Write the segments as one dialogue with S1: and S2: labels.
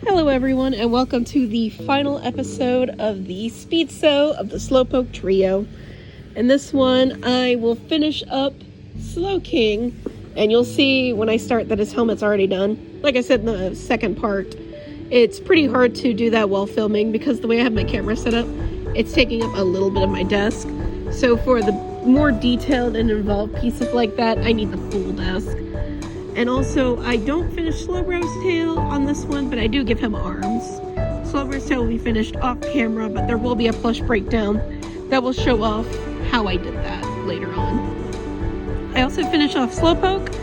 S1: Hello everyone, and welcome to the final episode of the Speed Sew of the Slowpoke trio. In this one, I will finish up Slowking, and you'll see when I start that his helmet's already done. Like I said in the second part, it's pretty hard to do that while filming because the way I have my camera set up, it's taking up a little bit of my desk. So for the more detailed and involved pieces like that, I need the full desk. And also, I don't finish Slowbro's tail on this one, but I do give him arms. Slowbro's tail will be finished off camera, but there will be a plush breakdown that will show off how I did that later on. I also finish off Slowpoke.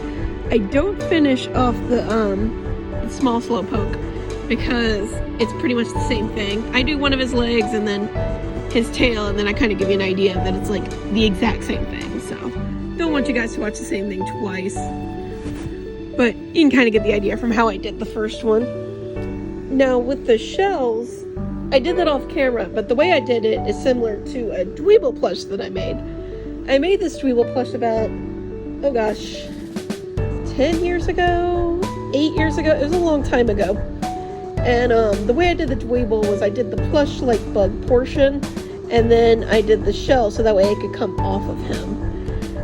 S1: I don't finish off the small Slowpoke because it's pretty much the same thing. I do one of his legs and then his tail, and then I kind of give you an idea that it's like the exact same thing. So, don't want you guys to watch the same thing twice. But you can kind of get the idea from how I did the first one. Now, with the shells, I did that off camera, but the way I did it is similar to a Dweeble plush that I made. I made this Dweeble plush about, 10 years ago? 8 years ago? It was a long time ago. And the way I did the Dweeble was I did the plush-like bug portion, and then I did the shell so that way it could come off of him.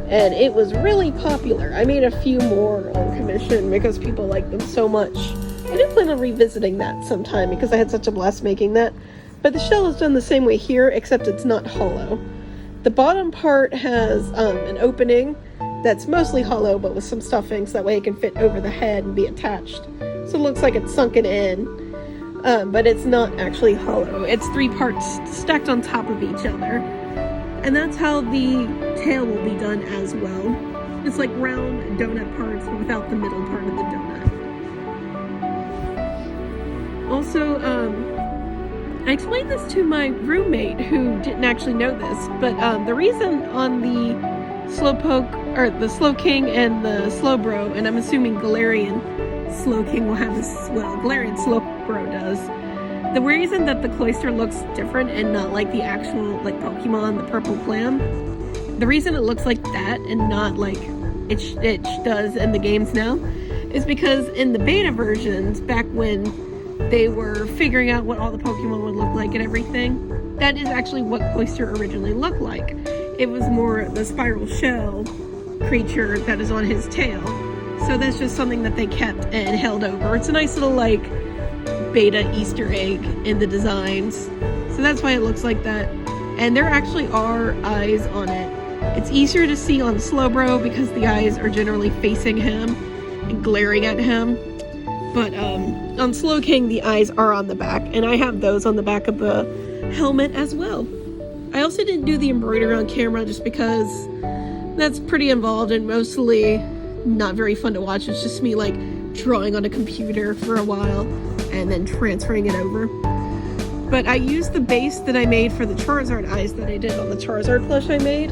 S1: And it was really popular. I made a few more on commission because people liked them so much. I do plan on revisiting that sometime because I had such a blast making that. But the shell is done the same way here, except it's not hollow. The bottom part has an opening that's mostly hollow, but with some stuffing, so that way it can fit over the head and be attached. So it looks like it's sunken in, but it's not actually hollow. It's 3 parts stacked on top of each other. And that's how the tail will be done as well. It's like round donut parts, but without the middle part of the donut. Also, I explained this to my roommate who didn't actually know this, but the reason on the Slowpoke, or the Slowking and the Slowbro, and I'm assuming Galarian Slowking will have this as well, Galarian Slowbro does. The reason that the cloister looks different and not like the actual, like, Pokemon, the purple clam, the reason it looks like that and not like it does in the games now is because in the beta versions, back when they were figuring out what all the Pokemon would look like and everything, that is actually what cloister originally looked like. It was more the spiral shell creature that is on his tail. So that's just something that they kept and held over. It's a nice little, like, beta Easter egg in the designs, so that's why it looks like that. And there actually are eyes on it. It's easier to see on Slowbro because the eyes are generally facing him and glaring at him, but on Slowking the eyes are on the back, and I have those on the back of the helmet as well. I also didn't do the embroidery on camera just because that's pretty involved and mostly not very fun to watch. It's just me like drawing on a computer for a while and then transferring it over. But I used the base that I made for the Charizard eyes that I did on the Charizard plush I made,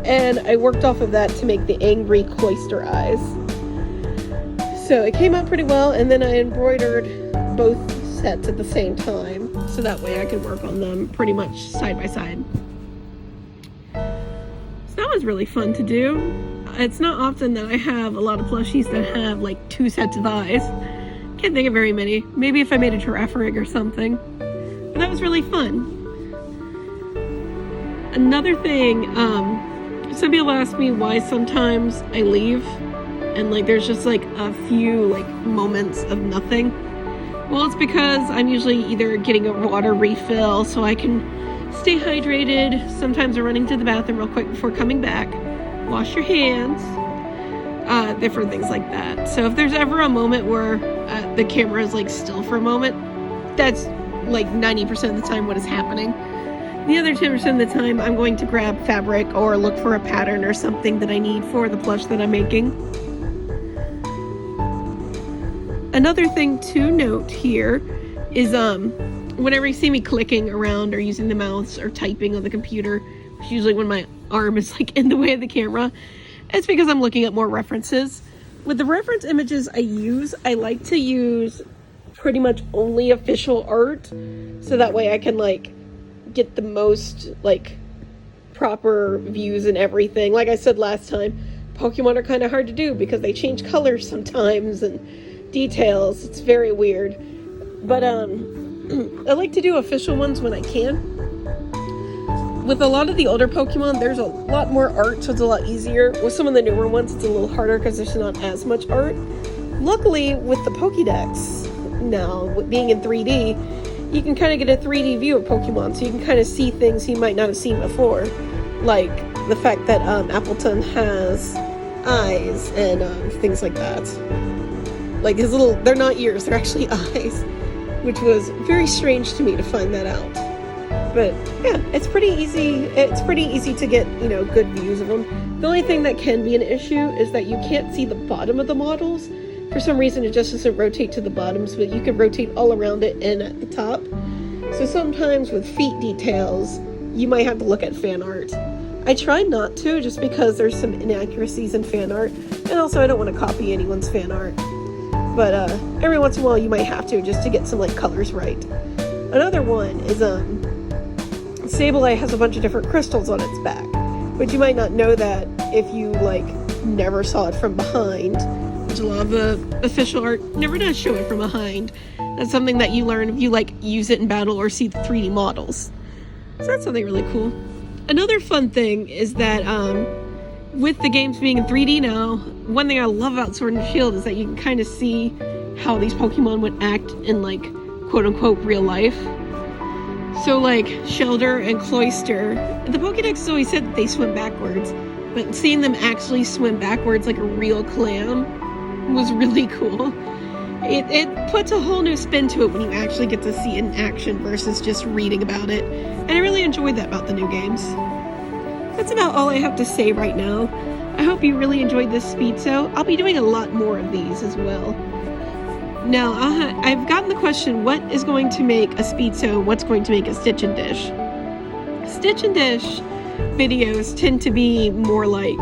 S1: and I worked off of that to make the angry cloister eyes. So it came out pretty well, and then I embroidered both sets at the same time, so that way I could work on them pretty much side by side. So that was really fun to do. It's not often that I have a lot of plushies that have like 2 sets of eyes. Can't think of very many. Maybe if I made a giraffe rig or something. But that was really fun. Another thing, some people ask me why sometimes I leave and like there's just like a few like moments of nothing. Well, it's because I'm usually either getting a water refill so I can stay hydrated. Sometimes I'm running to the bathroom real quick before coming back. Wash your hands. Different things like that. So if there's ever a moment where the camera is like still for a moment, that's like 90% of the time what is happening. The other 10% of the time I'm going to grab fabric or look for a pattern or something that I need for the plush that I'm making. Another thing to note here is whenever you see me clicking around or using the mouse or typing on the computer, which is usually when my arm is like in the way of the camera, it's because I'm looking at more references. With the reference images I like to use pretty much only official art, so that way I can like get the most like proper views and everything. Like I said last time, Pokemon are kind of hard to do because they change colors sometimes and details. It's very weird. But I like to do official ones when I can. With a lot of the older Pokemon, there's a lot more art, so it's a lot easier. With some of the newer ones, it's a little harder because there's not as much art. Luckily, with the Pokédex now, with being in 3D, you can kind of get a 3D view of Pokemon, so you can kind of see things you might not have seen before. Like the fact that Appleton has eyes and things like that. Like his little, they're not ears, they're actually eyes, which was very strange to me to find that out. But yeah, it's pretty easy. It's pretty easy to get, you know, good views of them. The only thing that can be an issue is that you can't see the bottom of the models. For some reason, it just doesn't rotate to the bottoms, but you can rotate all around it and at the top. So sometimes with feet details, you might have to look at fan art. I try not to, just because there's some inaccuracies in fan art, and also I don't want to copy anyone's fan art. But every once in a while you might have to, just to get some like colors right. Another one is Sableye has a bunch of different crystals on its back, but you might not know that if you like never saw it from behind, which a lot of the official art never does show it from behind. That's something that you learn if you like use it in battle or see the 3D models. So that's something really cool. Another fun thing is that with the games being in 3D now, one thing I love about Sword and Shield is that you can kind of see how these Pokemon would act in like quote-unquote real life. So like Shelder and Cloyster, the Pokédex has always said that they swim backwards, but seeing them actually swim backwards like a real clam was really cool. It puts a whole new spin to it when you actually get to see it in action versus just reading about it, and I really enjoyed that about the new games. That's about all I have to say right now. I hope you really enjoyed this speed so. I'll be doing a lot more of these as well. Now, I've gotten the question, what is going to make a speed so, what's going to make a Stitch and Dish? Stitch and Dish videos tend to be more like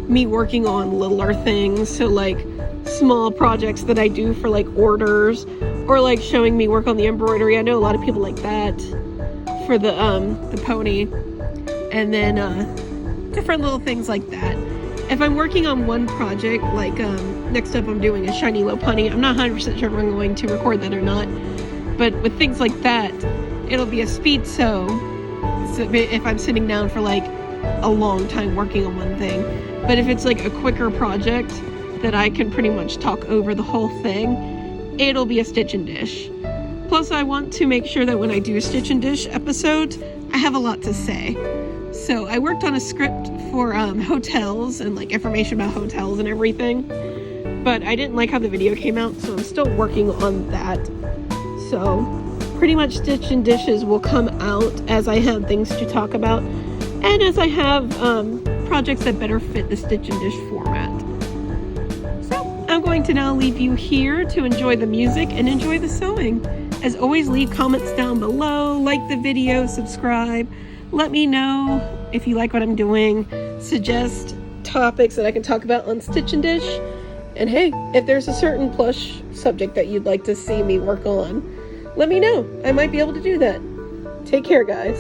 S1: me working on littler things, so like small projects that I do for like orders, or like showing me work on the embroidery. I know a lot of people like that for the pony, and then different little things like that. If I'm working on one project, like next up I'm doing a shiny Lopunny, I'm not 100% sure if I'm going to record that or not, but with things like that, it'll be a speed so if I'm sitting down for like a long time working on one thing. But if it's like a quicker project that I can pretty much talk over the whole thing, it'll be a Stitch and Dish. Plus, I want to make sure that when I do Stitch and Dish episodes, I have a lot to say. So I worked on a script for hotels and like information about hotels and everything, but I didn't like how the video came out, so I'm still working on that. So pretty much Stitch and Dishes will come out as I have things to talk about, and as I have projects that better fit the Stitch and Dish format. So I'm going to now leave you here to enjoy the music and enjoy the sewing. As always, leave comments down below, like the video, subscribe. Let me know if you like what I'm doing, suggest topics that I can talk about on Stitch and Dish, and hey, if there's a certain plush subject that you'd like to see me work on, let me know. I might be able to do that. Take care, guys.